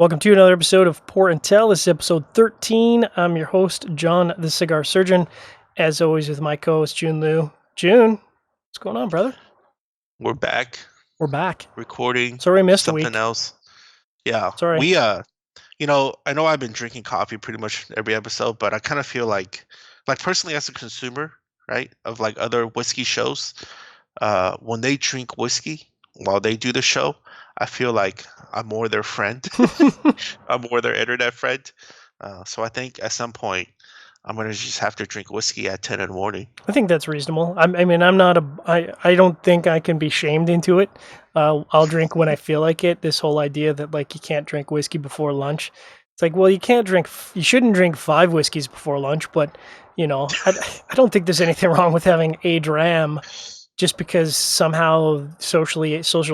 Welcome to another episode of Pour and Tell. This is episode 13. I'm your host, John the Cigar Surgeon. As always, with my co-host, June Liu. June, what's going on, brother? We're back We're back. recording Sorry we missed a something week. else. Yeah. Sorry. I know I've been drinking coffee pretty much every episode, but I kind of feel like personally as a consumer, right, of like other whiskey shows, when they drink whiskey while they do the show, I feel like I'm more their friend. I'm more their internet friend. So I think at some point I'm gonna just have to drink whiskey at 10 in the morning. I think that's reasonable. I don't think I can be shamed into it. I'll drink when I feel like it. This whole idea that like you can't drink whiskey before lunch. It's like, well, you shouldn't drink 5 whiskeys before lunch, but I don't think there's anything wrong with having a dram just because somehow social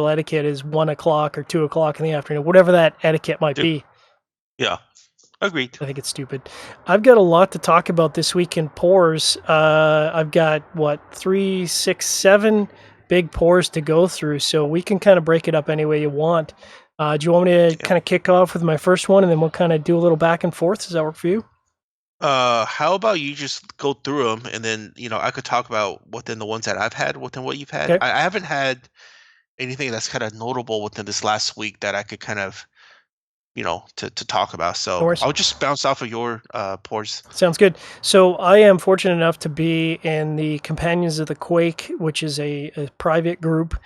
etiquette is 1 o'clock or 2 o'clock in the afternoon, whatever that etiquette might be. Yeah. Agreed. I think it's stupid. I've got a lot to talk about this week in pours. I've got 3, 6, 7 big pours to go through, so we can kind of break it up any way you want. Do you want me to kind of kick off with my first one, and then we'll kind of do a little back and forth? Does that work for you? How about you just go through them, and then I could talk about within the ones that I've had within what you've had. Okay. I haven't had anything that's kind of notable within this last week that I could kind of to talk about. No So worries. I'll just bounce off of your pours. Sounds good. So I am fortunate enough to be in the Companions of the Quaich, which is a private group.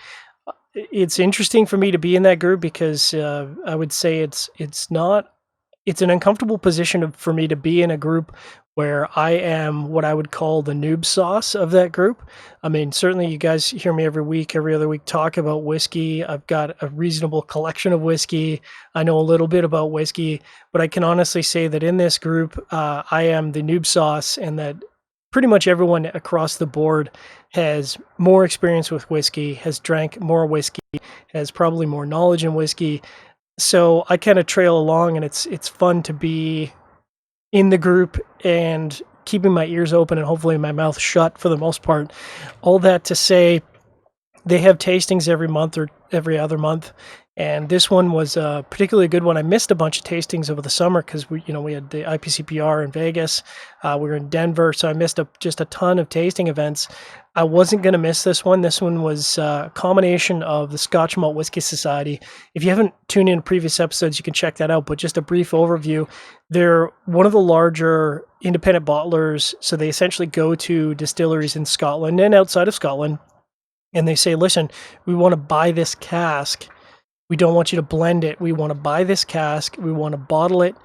It's interesting for me to be in that group because I would say it's an uncomfortable position for me to be in a group where I am what I would call the noob sauce of that group. I mean, certainly you guys hear me every other week talk about whiskey. I've got a reasonable collection of whiskey. I know a little bit about whiskey, but I can honestly say that in this group, I am the noob sauce, and that pretty much everyone across the board has more experience with whiskey, has drank more whiskey, has probably more knowledge in whiskey. So I kind of trail along, and it's fun to be in the group and keeping my ears open and hopefully my mouth shut for the most part. All that to say, they have tastings every month or every other month, and this one was a particularly good one. I missed a bunch of tastings over the summer because we had the IPCPR in Vegas. We were in Denver, so I missed just a ton of tasting events. I wasn't going to miss this one. This one was a combination of the Scotch Malt Whisky Society. If you haven't tuned in to previous episodes, you can check that out, but just a brief overview. They're one of the larger independent bottlers, so they essentially go to distilleries in Scotland and outside of Scotland, and they say, listen, we want to buy this cask. We don't want you to blend it. We want to buy this cask. We want to bottle it.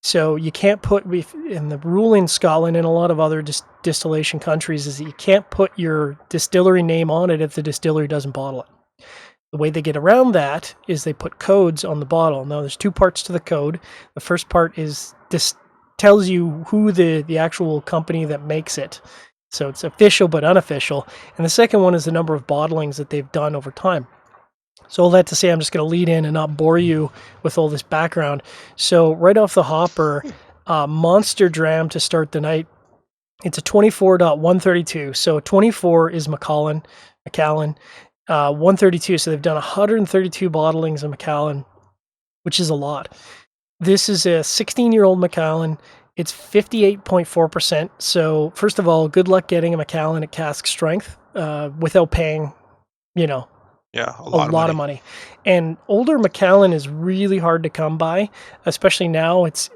So you can't in the rule in Scotland and a lot of other distillation countries is that you can't put your distillery name on it if the distillery doesn't bottle it. The way they get around that is they put codes on the bottle. Now there's 2 parts to the code. The first part is this tells you who the actual company that makes it. So it's official but unofficial. And the second one is the number of bottlings that they've done over time. So all that to say, I'm just going to lead in and not bore you with all this background. So right off the hopper, Monster Dram to start the night. It's a 24.132. So 24 is Macallan. 132. So they've done 132 bottlings of Macallan, which is a lot. This is a 16-year-old Macallan. It's 58.4%. So first of all, good luck getting a Macallan at cask strength without paying, Yeah, a lot of money. And older Macallan is really hard to come by, especially now. It's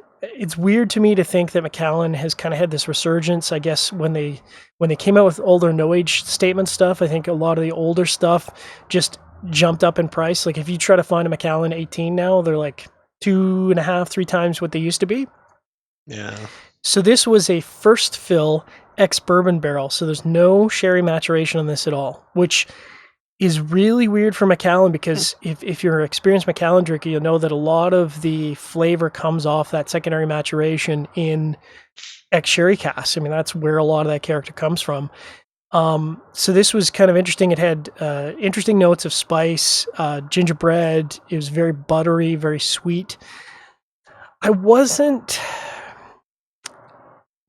weird to me to think that Macallan has kind of had this resurgence. I guess when they came out with older no age statement stuff, I think a lot of the older stuff just jumped up in price. Like if you try to find a Macallan 18 now, they're like 2.5, 3 times what they used to be. Yeah. So this was a first fill ex-bourbon barrel. So there's no sherry maturation on this at all, which is really weird for Macallan because if you're an experienced Macallan drinker, you'll know that a lot of the flavor comes off that secondary maturation in ex-sherry casks. I mean, that's where a lot of that character comes from. So this was kind of interesting. It had interesting notes of spice, gingerbread. It was very buttery, very sweet.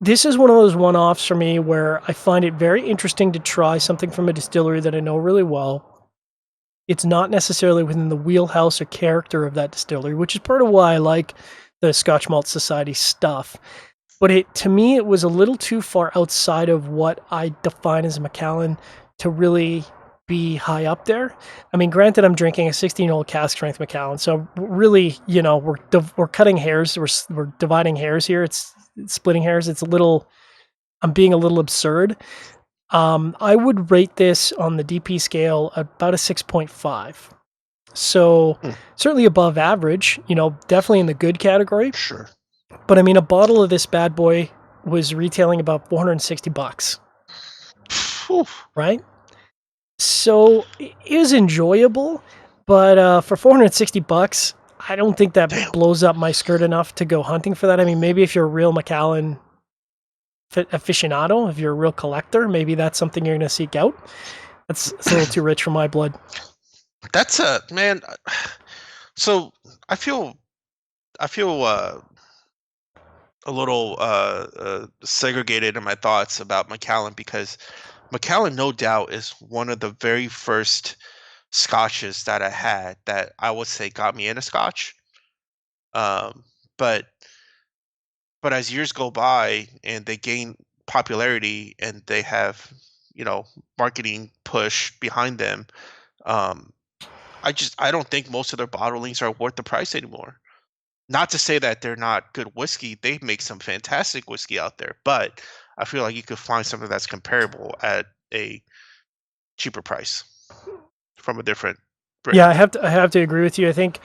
This is one of those one-offs for me where I find it very interesting to try something from a distillery that I know really well It's not necessarily within the wheelhouse or character of that distillery, which is part of why I like the Scotch Malt Society stuff. But to me, it was a little too far outside of what I define as a Macallan to really be high up there. I mean, granted, I'm drinking a 16-year-old cask strength Macallan, so really, we're cutting hairs, we're dividing hairs here. It's splitting hairs. I'm being a little absurd. I would rate this on the DP scale about a 6.5. So certainly above average, definitely in the good category. Sure. But I mean, a bottle of this bad boy was retailing about $460, right? So it is enjoyable, but for $460, I don't think that blows up my skirt enough to go hunting for that. I mean, maybe if you're a real Macallan aficionado, if you're a real collector, maybe that's something you're going to seek out. It's a little too rich for my blood. That's man. So I feel a little segregated in my thoughts about Macallan, because Macallan, no doubt, is one of the very first scotches that I had that I would say got me into Scotch. Um, but as years go by and they gain popularity and they have, marketing push behind them, um, I don't think most of their bottlings are worth the price anymore. Not to say that they're not good whiskey. They make some fantastic whiskey out there, but I feel like you could find something that's comparable at a cheaper price from a different brand. Yeah, I have to agree with you. I think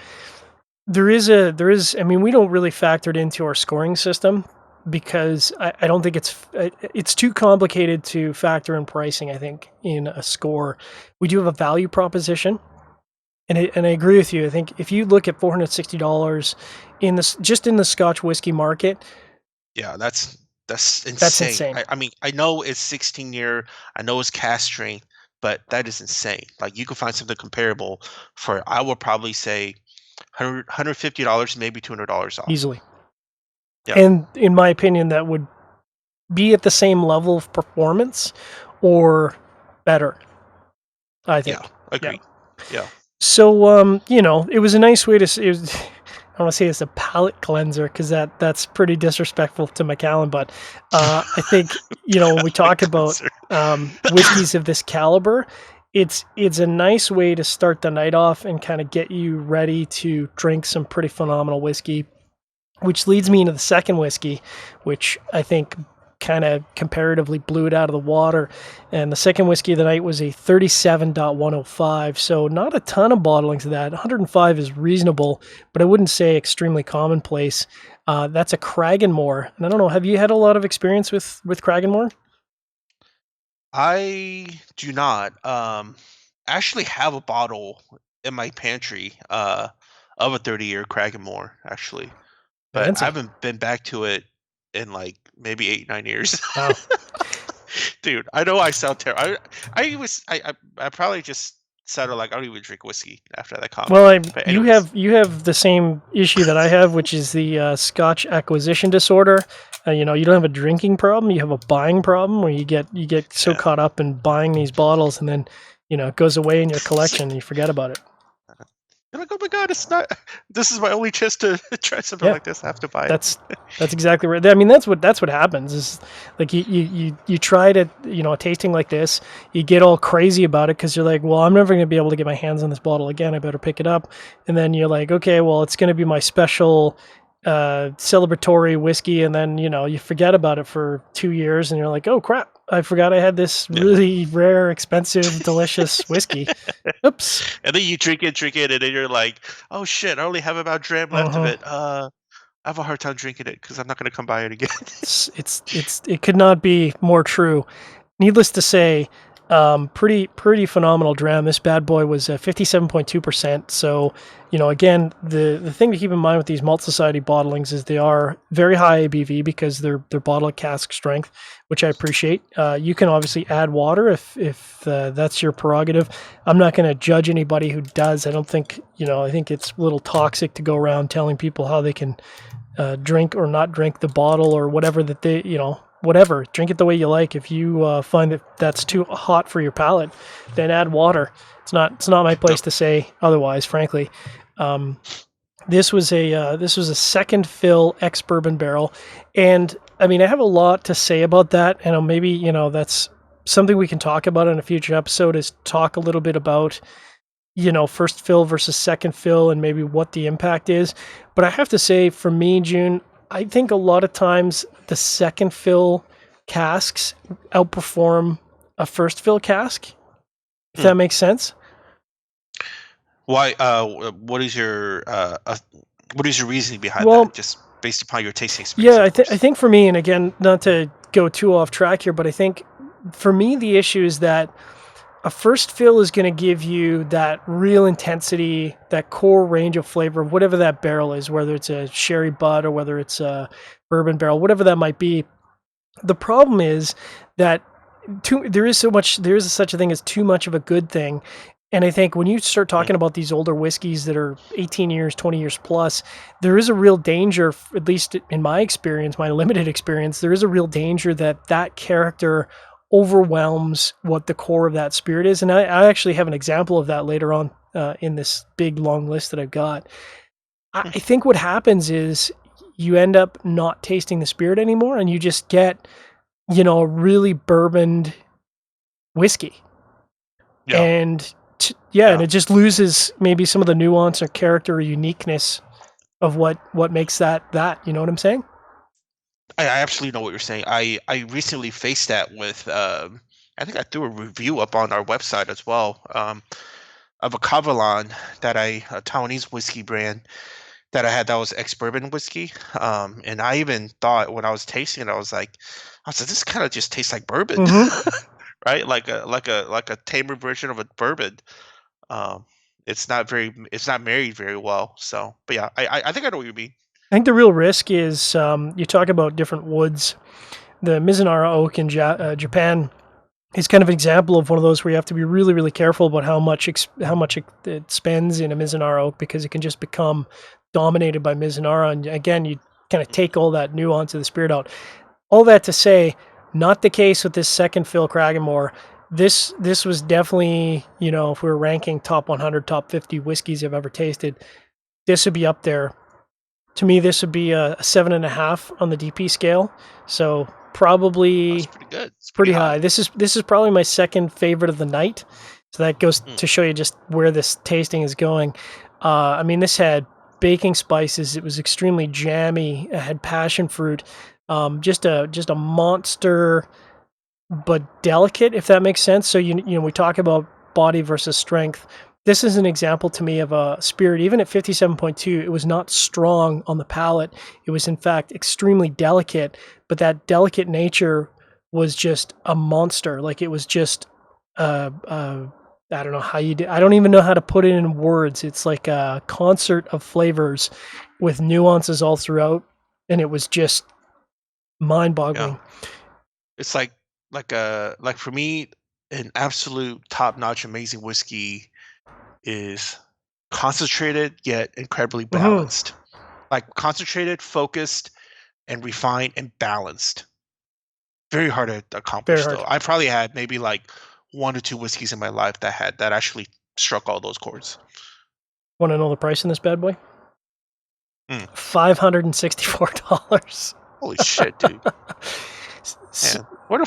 there is, I mean, we don't really factor it into our scoring system because I don't think it's too complicated to factor in pricing, I think, in a score. We do have a value proposition. And I agree with you. I think if you look at $460 just in the Scotch whiskey market, yeah, that's insane. That's insane. I mean, I know it's 16-year, I know it's cask strength, but that is insane. Like, you can find something comparable for, I would probably say, $150, maybe $200 off. Easily. Yeah. And in my opinion, that would be at the same level of performance or better, I think. Yeah, agreed. Yeah. So, it was a nice way to. I don't want to say it's a palate cleanser because that's pretty disrespectful to Macallan. But I think when we talk about whiskeys of this caliber, it's a nice way to start the night off and kind of get you ready to drink some pretty phenomenal whiskey. Which leads me into the second whiskey, which I think kind of comparatively blew it out of the water. And the second whiskey of the night was a 37.105. So not a ton of bottlings of that. 105 is reasonable, but I wouldn't say extremely commonplace. That's a Cragganmore. And I don't know, have you had a lot of experience with Cragganmore? I do not. Actually have a bottle in my pantry of a 30-year Cragganmore, actually. But Fancy. I haven't been back to it in like maybe 8-9 years. Wow. Dude, I know I sound terrible. I probably just sounded like I don't even drink whiskey after that comment. Well, you have the same issue that I have, which is the Scotch acquisition disorder. You don't have a drinking problem; you have a buying problem, where you get so caught up in buying these bottles, and then it goes away in your collection, and you forget about it. You're like, oh my god, it's not. This is my only chance to try something like this. I have to buy it. That's exactly right. I mean, that's what happens. Is like you try to a tasting like this, you get all crazy about it because you're like, well, I'm never going to be able to get my hands on this bottle again. I better pick it up. And then you're like, okay, well, it's going to be my special celebratory whiskey, and then you forget about it for 2 years, and you're like, oh crap, I forgot I had this really rare, expensive, delicious whiskey. Oops. And then you drink it, and then you're like, oh shit, I only have about a dram left of it. I have a hard time drinking it because I'm not going to come by it again. It could not be more true. Needless to say, pretty phenomenal dram. This bad boy was 57.2%. So, again, the thing to keep in mind with these Malt Society bottlings is they are very high ABV because they're bottle at cask strength, which I appreciate. You can obviously add water if that's your prerogative. I'm not going to judge anybody who does. I don't think, I think it's a little toxic to go around telling people how they can drink or not drink the bottle or whatever that they, whatever. Drink it the way you like. If you find that that's too hot for your palate, then add water. It's not my place Yep. to say otherwise, frankly. Um, this was a second fill ex-bourbon barrel, and I mean I have a lot to say about that, and maybe that's something we can talk about in a future episode. Is talk a little bit about first fill versus second fill and maybe what the impact is. But I have to say, for me, June, I think a lot of times the second fill casks outperform a first fill cask, if Hmm. that makes sense. Why? What is your reasoning behind that? Well, Just based upon your tasting experience, yeah, of I course. think for me, and again, not to go too off track here, but I think for me the issue is that a first fill is going to give you that real intensity, that core range of flavor of whatever that barrel is, whether it's a sherry butt or whether it's a bourbon barrel, whatever that might be. The problem is that there is such a thing as too much of a good thing. And I think when you start Mm. talking about these older whiskeys that are 18 years, 20 years plus, there is a real danger, at least in my experience, my limited experience, there is a real danger that that character overwhelms what the core of that spirit is. And I actually have an example of that later on in this big long list that I've got. Mm. I think what happens is you end up not tasting the spirit anymore and you just get, a really bourboned whiskey. Yeah, And yeah, and yeah. it just loses maybe some of the nuance or character or uniqueness of what makes that. You know what I'm saying? I absolutely know what you're saying. I recently faced that with I think I threw a review up on our website as well, of a Cavalon a Taiwanese whiskey brand that I had that was ex-bourbon whiskey. And I even thought when I was tasting it, I was like, this kind of just tastes like bourbon, Mm-hmm. right? Like a tamer version of a bourbon. Um, it's not married very well. So, but yeah, I think I know what you mean. I think the real risk is you talk about different woods. The Mizunara oak in Japan is kind of an example of one of those where you have to be really, really careful about how much it spends in a Mizunara oak because it can just become dominated by Mizunara. And again, you kind of take all that nuance of the spirit out. All that to say, not the case with this second fill Cragganmore. This was definitely, if we were ranking top 100, top 50 whiskeys I've ever tasted, this would be up there. To me, this would be a 7.5 on the DP scale. So That's probably pretty good. It's pretty pretty high. high. This is probably my second favorite of the night. So that goes Mm. to show you just where this tasting is going. I mean, this had baking spices. It was extremely jammy. It had passion fruit. Just a monster, but delicate, if that makes sense. So we talk about body versus strength. This is an example to me of a spirit. Even at 57.2, it was not strong on the palate. It was in fact extremely delicate, but that delicate nature was just a monster. Like it was just I don't know how you do. I don't even know how to put it in words. It's like a concert of flavors with nuances all throughout, and it was just Yeah. mind-boggling. It's like for me, an absolute top-notch amazing whiskey is concentrated yet incredibly Hmm. balanced. Like concentrated, focused, and refined and balanced. Very hard to Very accomplish though. hard. I probably had maybe like one or two whiskeys in my life that actually struck all those chords. Want to know the price in this bad boy? Mm. $564. Holy shit, dude. Man, where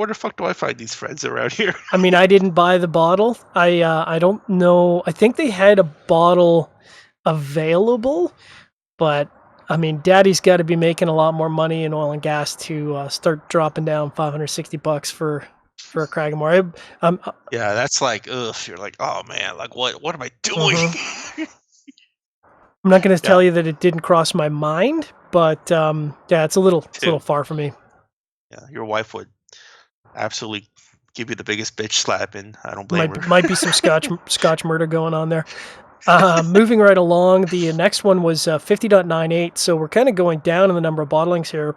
the fuck do I find these friends around here? I mean, I didn't buy the bottle. I don't know. I think they had a bottle available, but I mean, Daddy's got to be making a lot more money in oil and gas to start dropping down $560 for a Cragganmore. Yeah, that's like, ugh. You're like, oh man, like what am I doing? Mhm. I'm not going to Yeah, tell you that it didn't cross my mind, but yeah, it's a little too. far for me. Yeah, your wife would absolutely give you the biggest bitch slap, and I don't blame her. Might be some Scotch murder going on there. Moving right along, the next one was 50.98. So we're kind of going down in the number of bottlings here.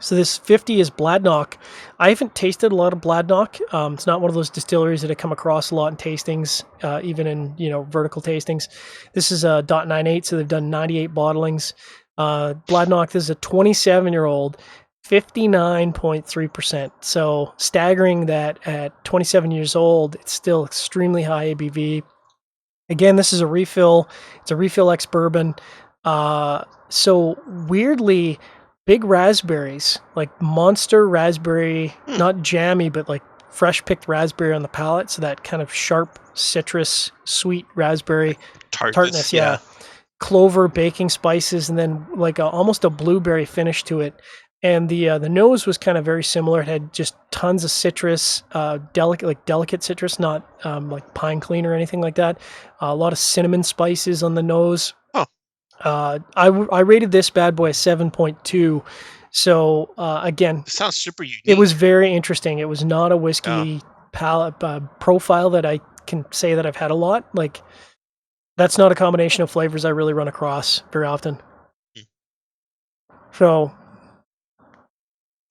So this 50 is Bladnoch. I haven't tasted a lot of Bladnoch. It's not one of those distilleries that I come across a lot in tastings, even in vertical tastings. This is a .98, so they've done 98 bottlings. Bladnoch, this is a 27-year-old. 59.3%. So staggering that at 27 years old, it's still extremely high ABV. Again, this is a refill. It's a refill ex-bourbon. So weirdly, big raspberries, like monster raspberry, Hmm. not jammy, but like fresh picked raspberry on the palate. So that kind of sharp citrus, sweet raspberry Tartness. tartness. Yeah, Yeah. clover, baking spices, and then like almost a blueberry finish to it. And the nose was kind of very similar. It had just tons of citrus, delicate citrus, not like pine clean or anything like that. A lot of cinnamon spices on the nose. Oh, I rated this bad boy a 7.2. So again, it sounds super it was unique. very interesting. It was not a Yeah. whiskey palate profile that I can say that I've had a lot. Like that's not a combination of flavors I really run across very often. Hmm. So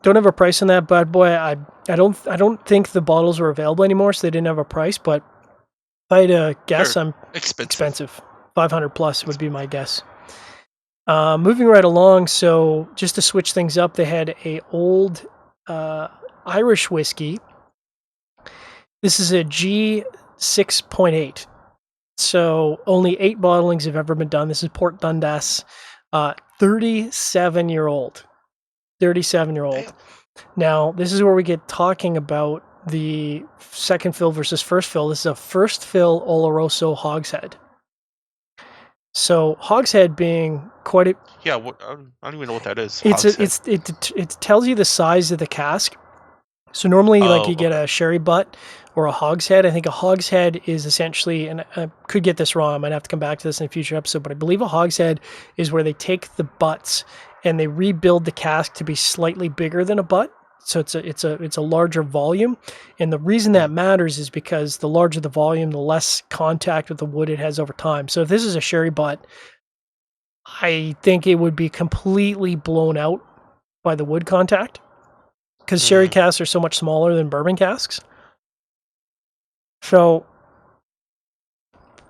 don't have a price on that bad boy. I don't think the bottles are available anymore, so they didn't have a price. But if I had to guess, They're I'm expensive. expensive. 500 plus would be my guess. Moving right along, so just to switch things up, they had a old Irish whiskey. This is a G 6.8. So only 8 bottlings have ever been done. This is Port Dundas. 37-year-old. 37-year-old. Damn. Now, this is where we get talking about the second fill versus first fill. This is a first fill Oloroso Hogshead. So Hogshead being quite a Yeah. What? I don't even know what that is. it's Hogshead. it tells you the size of the cask. So normally, like Oh, you get okay. a sherry butt or a hogshead. I think a hogshead is essentially, and I could get this wrong. I might have to come back to this in a future episode, but I believe a hogshead is where they take the butts and they rebuild the cask to be slightly bigger than a butt. So it's a larger volume, and the reason Hmm. that matters is because the larger the volume, the less contact with the wood it has over time. So if this is a sherry butt, I think it would be completely blown out by the wood contact because sherry Hmm. casks are so much smaller than bourbon casks. So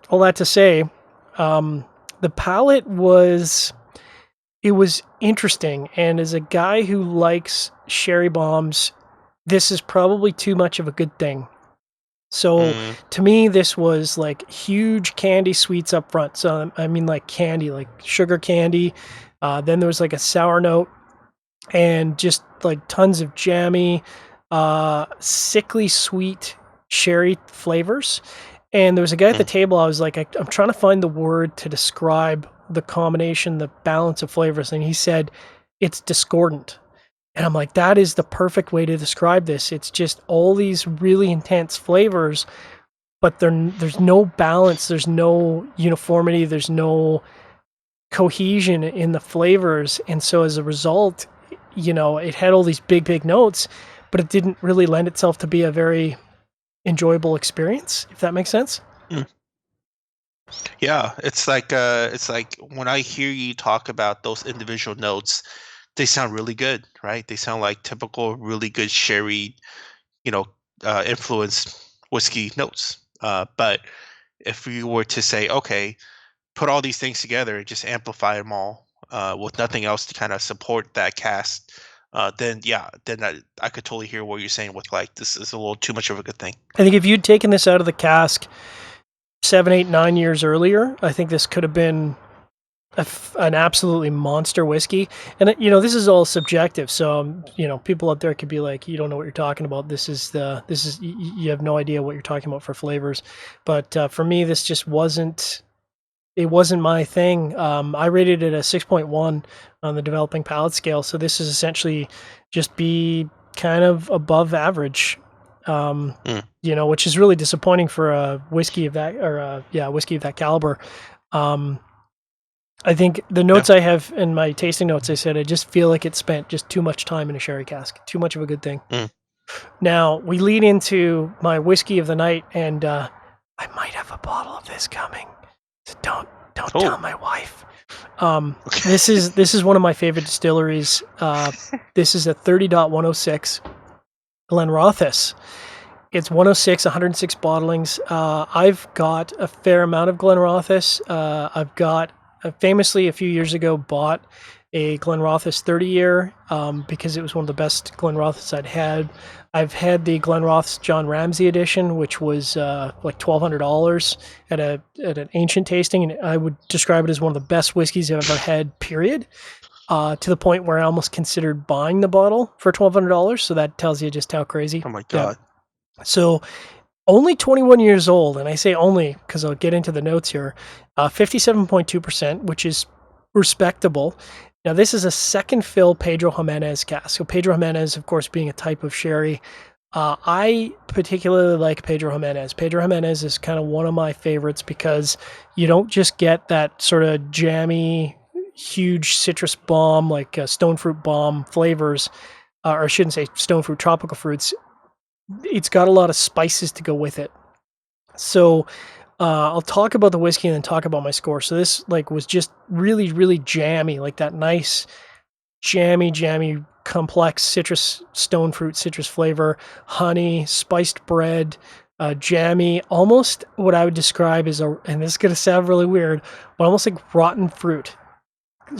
all that to say, the palette was interesting, and as a guy who likes sherry bombs, this is probably too much of a good thing. So Hmm. to me, this was like huge candy sweets up front. So I mean, like candy, like sugar candy. Then there was like a sour note, and just like tons of jammy, sickly sweet sherry flavors. And there was a guy at the Hmm. table. I was like, I'm trying to find the word to describe the combination, the balance of flavors. And he said, it's discordant. And I'm like, that is the perfect way to describe this. It's just all these really intense flavors, but there's no balance. There's no uniformity. There's no cohesion in the flavors. And so as a result, it had all these big notes, but it didn't really lend itself to be a very enjoyable experience, if that makes sense. Hmm. Yeah. It's like when I hear you talk about those individual notes, they sound really good, right? They sound like typical, really good sherry, you know, influenced whiskey notes. But if you were to say, okay, put all these things together and just amplify them all with nothing else to kind of support that cast, then yeah, then I could totally hear what you're saying with like this is a little too much of a good thing. I think if you'd taken this out of the cask 7, 8, 9 years earlier, I think this could have been an absolutely monster whiskey. And this is all subjective. So people out there could be like, you don't know what you're talking about. You have no idea what you're talking about for flavors. But for me, this just wasn't. It wasn't my thing. I rated it a 6.1 on the developing palate scale. So this is essentially just be kind of above average. Mm, Which is really disappointing for a whiskey of that, whiskey of that caliber. Um, I think the yeah. notes I have in my tasting notes, I said I just feel like it spent just too much time in a sherry cask. Too much of a good thing. Mm. Now we lead into my whiskey of the night, and I might have a bottle of this coming. So don't tell Oh, my wife. okay. This is one of my favorite distilleries. This is a 30.106 Glenrothes. It's 106, 106 bottlings. I've got a fair amount of Glenrothes. I've got famously a few years ago bought a Glenrothes 30-year because it was one of the best Glenrothes I'd had. I've had the Glenrothes John Ramsey edition, which was like $1,200 at an ancient tasting, and I would describe it as one of the best whiskeys I've ever had, period. To the point where I almost considered buying the bottle for $1,200. So that tells you just how crazy. Oh my God. Yeah. So only 21 years old, and I say only because I'll get into the notes here, 57.2%, which is respectable. Now, this is a second fill Pedro Ximenez cask. So Pedro Ximenez, of course, being a type of sherry. I particularly like Pedro Ximenez. Pedro Ximenez is kind of one of my favorites because you don't just get that sort of jammy, huge citrus bomb, like stone fruit bomb flavors, or I shouldn't say stone fruit, tropical fruits. It's got a lot of spices to go with it. So I'll talk about the whiskey and then talk about my score. So this like was just really, really jammy, like that nice jammy, complex citrus, stone fruit, citrus flavor, honey, spiced bread, jammy, almost what I would describe as and this is going to sound really weird, but almost like rotten fruit.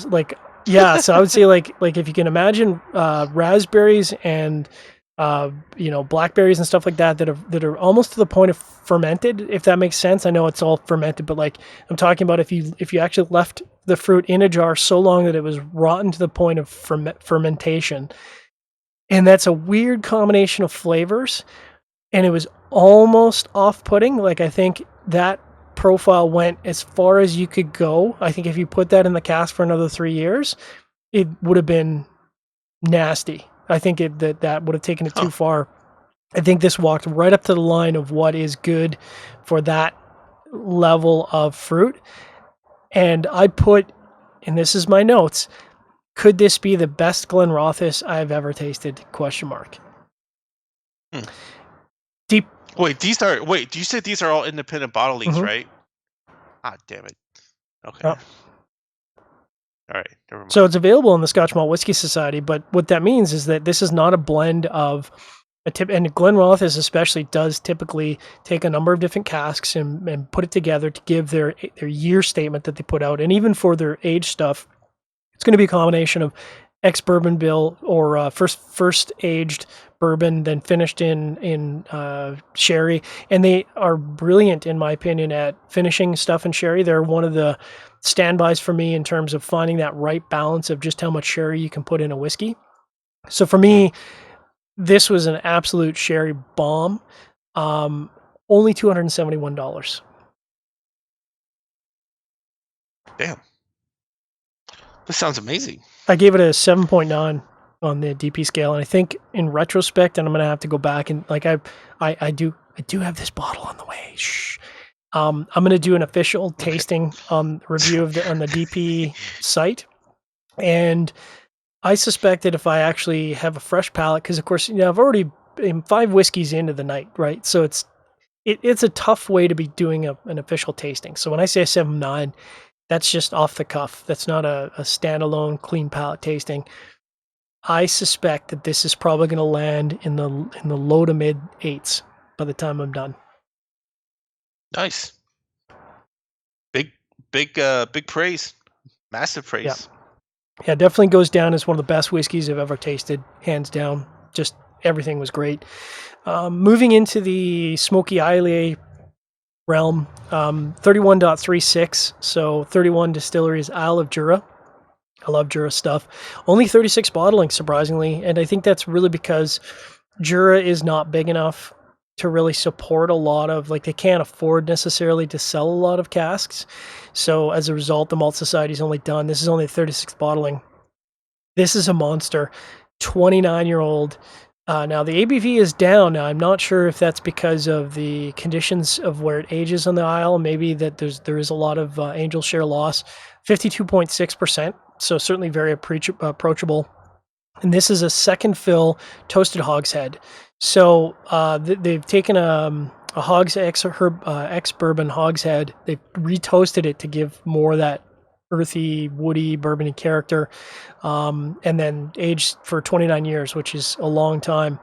Like, yeah, so I would say like if you can imagine raspberries and blackberries and stuff like that are almost to the point of fermented, if that makes sense. I know it's all fermented, but like I'm talking about if you actually left the fruit in a jar so long that it was rotten to the point of fermentation. And that's a weird combination of flavors, and it was almost off-putting. Like I think that profile went as far as you could go. I think if you put that in the cask for another 3 years, it would have been nasty. I think that would have taken it too far. I think this walked right up to the line of what is good for that level of fruit. And I put, and this is my notes, could this be the best Glenrothes I've ever tasted? ? Deep. Wait, you said these are all independent bottlings, right? Ah, damn it. Okay. Oh. All right, never mind. So it's available in the Scotch Malt Whisky Society, but what that means is that this is not a blend of and Glenrothes especially does typically take a number of different casks and put it together to give their year statement that they put out. And even for their age stuff, it's going to be a combination of ex-bourbon bill or first aged bourbon, then finished in sherry. And they are brilliant, in my opinion, at finishing stuff in sherry. They're one of the standbys for me in terms of finding that right balance of just how much sherry you can put in a whiskey. So for me, this was an absolute sherry bomb. Only $271. Damn. This sounds amazing. I gave it a 7.9 on the DP scale, and I think in retrospect, and I'm going to have to go back and like I do have this bottle on the way. Shh. I'm going to do an official tasting review on the DP site, and I suspect that if I actually have a fresh palate, because of course I've already 5 whiskeys into the night, right? So it's a tough way to be doing an official tasting. So when I say a 7.9, that's just off the cuff. That's not a standalone clean palate tasting. I suspect that this is probably going to land in the low to mid 8s by the time I'm done. Nice. Big praise. Massive praise. Yeah, definitely goes down as one of the best whiskeys I've ever tasted, hands down. Just everything was great. Moving into the Smoky Isle realm, 31.36. So 31 Distilleries, Isle of Jura. I love Jura stuff. Only 36 bottling, surprisingly. And I think that's really because Jura is not big enough to really support a lot of, like, they can't afford necessarily to sell a lot of casks. So as a result, the Malt Society's only done, this is only 36 bottling. This is a monster. 29-year-old. Now, the ABV is down. Now, I'm not sure if that's because of the conditions of where it ages on the Isle. Maybe that there is a lot of angel share loss. 52.6%. So certainly very approachable. And this is a second fill toasted hogshead. So they've taken a ex-bourbon hogshead. They've retoasted it to give more of that earthy, woody, bourbony character, and then aged for 29 years, which is a long time.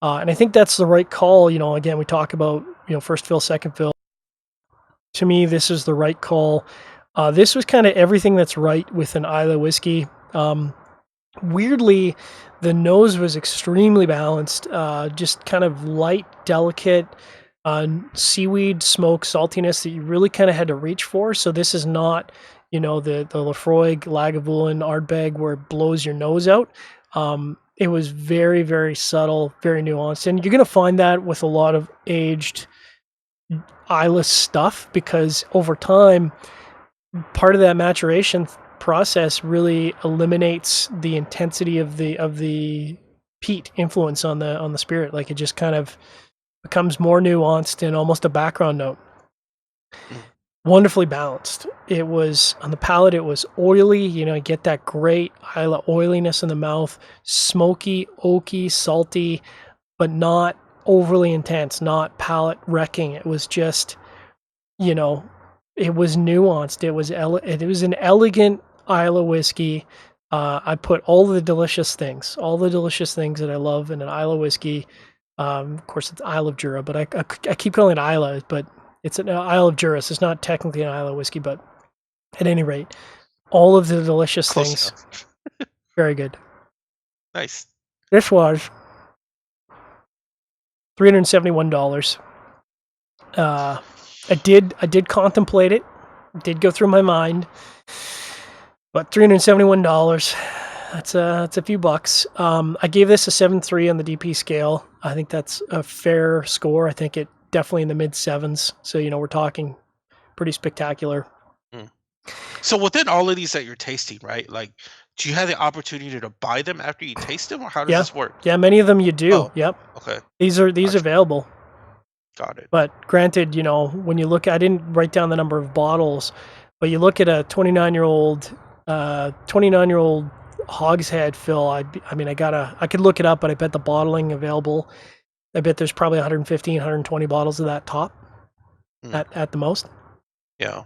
And I think that's the right call. Again, we talk about first fill, second fill. To me, this is the right call. This was kind of everything that's right with an Islay whiskey. Weirdly, the nose was extremely balanced, just kind of light, delicate, seaweed smoke saltiness that you really kind of had to reach for. So this is not, the Lafroig, Lagavulin, Ardbeg where it blows your nose out. It was very, very subtle, very nuanced. And you're going to find that with a lot of aged Islay stuff because over time, part of that maturation process really eliminates the intensity of the peat influence on the spirit. Like it just kind of becomes more nuanced and almost a background note. Mm. Wonderfully balanced. It was on the palate. It was oily. You get that great Islay oiliness in the mouth, smoky, oaky, salty, but not overly intense, not palate wrecking. It was just, it was nuanced. It was an elegant Islay whiskey. I put all the delicious things that I love in an Islay whiskey. Of course, it's Isle of Jura, but I keep calling it Islay, but it's an Isle of Jura. So it's not technically an Islay whiskey, but at any rate, all of the delicious Close things, enough. very good. Nice. This was $371. I did contemplate it. It did go through my mind. But $371, that's a few bucks. I gave this a 7.3 on the DP scale. I think that's a fair score. I think it definitely in the mid sevens. So, we're talking pretty spectacular. Mm. So within all of these that you're tasting, right? Like, do you have the opportunity to buy them after you taste them, or how does this work? Yeah, many of them you do. Oh, yep. okay. These are Gotcha. available. Got it. But granted, when you look, I didn't write down the number of bottles, but you look at a 29-year-old hogshead fill. I could look it up, but I bet the bottling available, I bet there's probably 115, 120 bottles of that top at the most. Yeah.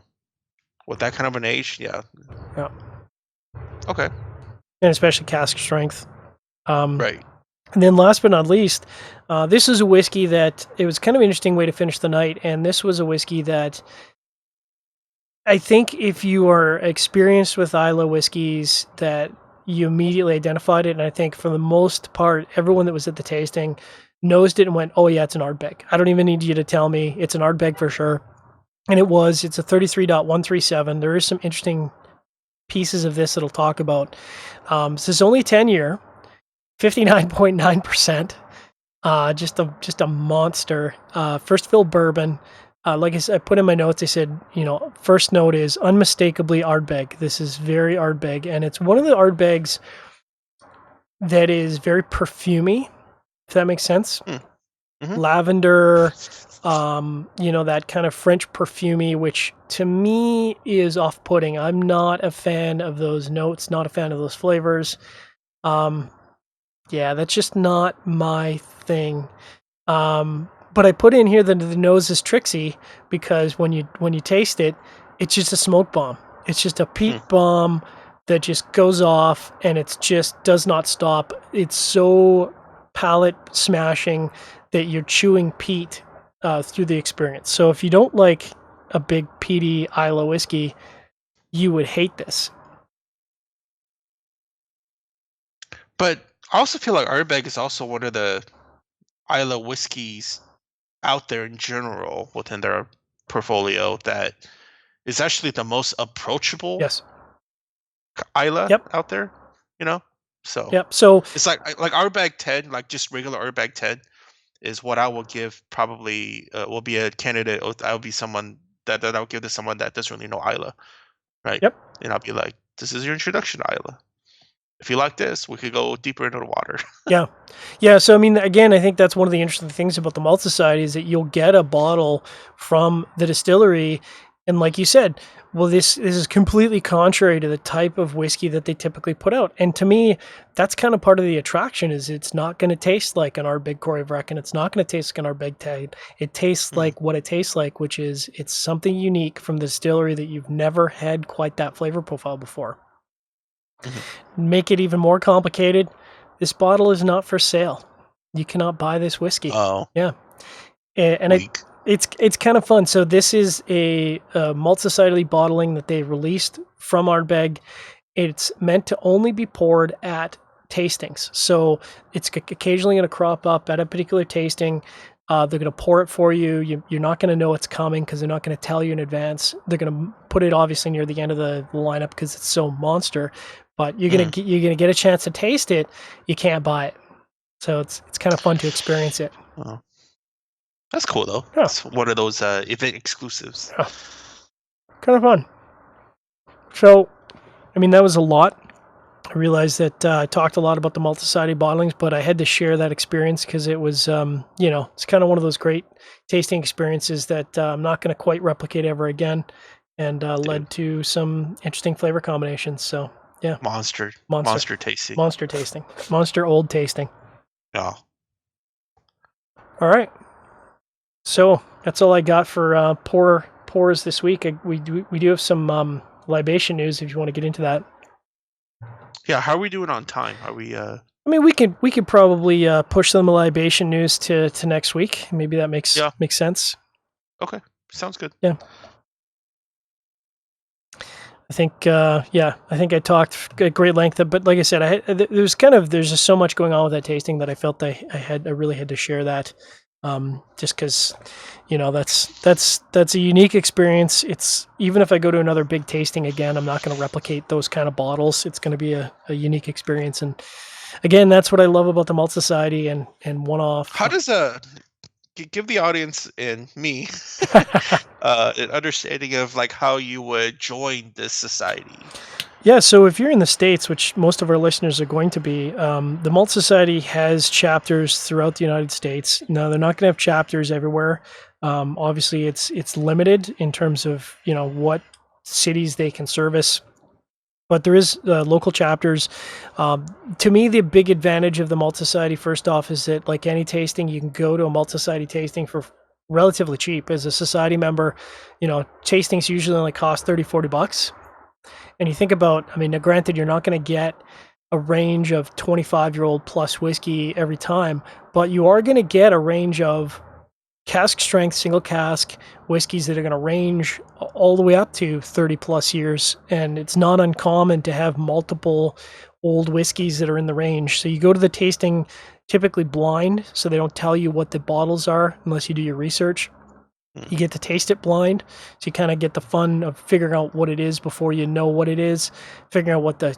With that kind of an age, yeah. Yeah. Okay. And especially cask strength. Right. And then last but not least, this is a whiskey that it was kind of an interesting way to finish the night. And this was a whiskey that I think if you are experienced with Islay whiskeys, that you immediately identified it. And I think for the most part, everyone that was at the tasting nosed it and went, oh yeah, it's an Ardbeg. I don't even need you to tell me it's an Ardbeg for sure. And it's a 33.137. There is some interesting pieces of this that'll talk about. This is only 10-year, 59.9%. Just a monster. First fill bourbon. Like I said, I put in my notes, I said, first note is unmistakably Ardbeg. This is very Ardbeg, and it's one of the Ardbegs that is very perfumey, if that makes sense. Mm-hmm. Lavender, that kind of French perfumey, which to me is off-putting. I'm not a fan of those notes, not a fan of those flavors. Yeah, that's just not my thing. But I put in here that the nose is tricksy because when you taste it, it's just a smoke bomb. It's just a peat bomb that just goes off and it just does not stop. It's so palate smashing that you're chewing peat through the experience. So if you don't like a big peaty Islay whiskey, you would hate this. But I also feel like Ardbeg is also one of the Islay whiskeys out there in general within their portfolio that is actually the most approachable Yes. Islay Yep. out there, So Yep. So it's like Ardbeg 10, like just regular Ardbeg 10 is what I will give probably will be a candidate. I will be someone that I'll give to someone that doesn't really know Islay, right? Yep. And I'll be like, this is your introduction to Islay. If you like this, we could go deeper into the water. Yeah. So, I mean, again, I think that's one of the interesting things about the Malt Society is that you'll get a bottle from the distillery. And like you said, well, this is completely contrary to the type of whiskey that they typically put out. And to me, that's kind of part of the attraction is it's not going to taste like an Ardbeg Corey Vreck and it's not going to taste like an Ardbeg Tag. It tastes like what it tastes like, which is it's something unique from the distillery that you've never had quite that flavor profile before. Make it even more complicated. This bottle is not for sale. You cannot buy this whiskey. Oh, yeah, and it's kind of fun. So this is a Malt Society bottling that they released from Ardbeg, It's meant to only be poured at tastings. So it's occasionally going to crop up at a particular tasting. They're going to pour it for you. You're not going to know it's coming because they're not going to tell you in advance. They're going to put it obviously near the end of the lineup because it's so monster. But you're going to get a chance to taste it. You can't buy it. So it's kind of fun to experience it. Oh. That's cool though. Yeah. It's one of those event exclusives. Yeah. Kind of fun. So, I mean, that was a lot. I realized that I talked a lot about the Malt Society bottlings, but I had to share that experience because it was, it's kind of one of those great tasting experiences that I'm not going to quite replicate ever again, and led to some interesting flavor combinations. So, yeah. Monster tasting. Monster tasting. Monster old tasting. Yeah. All right. So that's all I got for pours this week. We do have some libation news if you want to get into that. Yeah, how are we doing on time? Are we? I mean, we could probably push some libation news to next week. Maybe that makes sense. Okay, sounds good. Yeah. I think I talked at great length, but like I said, there's just so much going on with that tasting that I felt I really had to share that, just because, that's a unique experience. It's, even if I go to another big tasting again, I'm not going to replicate those kind of bottles. It's going to be a unique experience, and again, that's what I love about the Malt Society and one-off. How does give the audience and me an understanding of like how you would join this society? Yeah, so if you're in the States, which most of our listeners are going to be, the Malt Society has chapters throughout the United States. Now, they're not going to have chapters everywhere. Obviously, it's limited in terms of what cities they can service, but there is local chapters. To me, the big advantage of the Malt Society, first off, is that like any tasting, you can go to a Malt Society tasting for relatively cheap. As a society member, tastings usually only cost $30-$40. And you think about, I mean, now granted, you're not going to get a range of 25-year-old plus whiskey every time, but you are going to get a range of cask strength, single cask whiskeys that are going to range all the way up to 30 plus years. And it's not uncommon to have multiple old whiskeys that are in the range. So you go to the tasting typically blind, so they don't tell you what the bottles are unless you do your research. You get to taste it blind, so you kind of get the fun of figuring out what it is before you know what it is, figuring out what the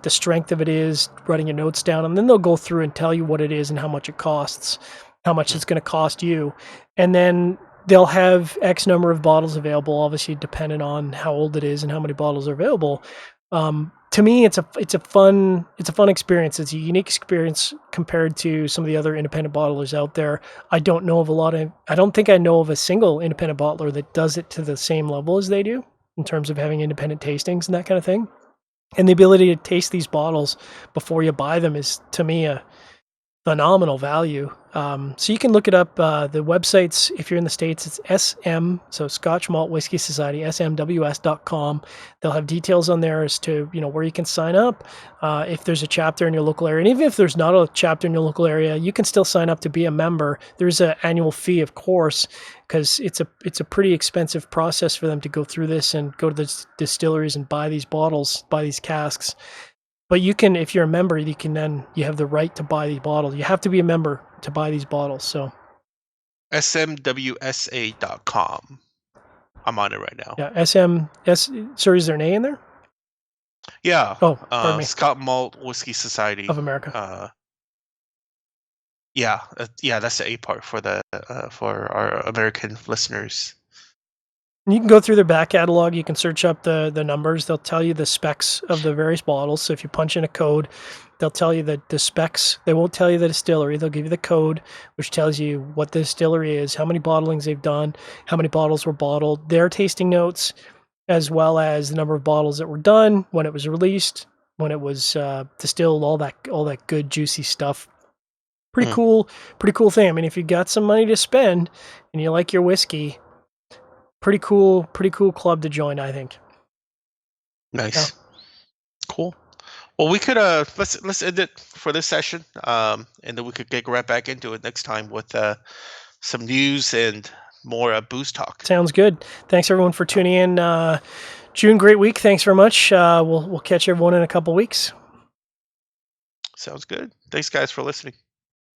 strength of it is, writing your notes down, and then they'll go through and tell you what it is and how much it costs, how much it's going to cost you, and then they'll have X number of bottles available, obviously depending on how old it is and how many bottles are available. To me, it's a fun experience. It's a unique experience compared to some of the other independent bottlers out there. I don't think I know of a single independent bottler that does it to the same level as they do in terms of having independent tastings and that kind of thing. And the ability to taste these bottles before you buy them is, to me, a phenomenal value. So you can look it up. The websites, if you're in the States, it's SM, so Scotch Malt Whisky Society, smws.com. They'll have details on there as to, where you can sign up, if there's a chapter in your local area. And even if there's not a chapter in your local area, you can still sign up to be a member. There's an annual fee, of course, because it's a pretty expensive process for them to go through this and go to the distilleries and buy these bottles, buy these casks. But you can, if you're a member, you have the right to buy the bottle. You have to be a member to buy these bottles. So smwsa.com. I'm on it right now. Yeah, sorry, is there an A in there? Yeah. Oh, pardon me. Scott Malt Whisky Society of America. Yeah, that's the A part for for our American listeners. And you can go through their back catalog. You can search up the numbers. They'll tell you the specs of the various bottles. So if you punch in a code, they'll tell you the specs. They won't tell you the distillery. They'll give you the code, which tells you what the distillery is, how many bottlings they've done, how many bottles were bottled, their tasting notes, as well as the number of bottles that were done, when it was released, when it was distilled, all that good juicy stuff. Pretty cool thing. I mean, if you got some money to spend and you like your whiskey, pretty cool club to join, I think. Nice. Yeah. Cool. Well, we could let's end it for this session, and then we could get right back into it next time with some news and more booze talk. Sounds good. Thanks everyone for tuning in. June, great week. Thanks very much. We'll catch everyone in a couple weeks. Sounds good. Thanks, guys, for listening.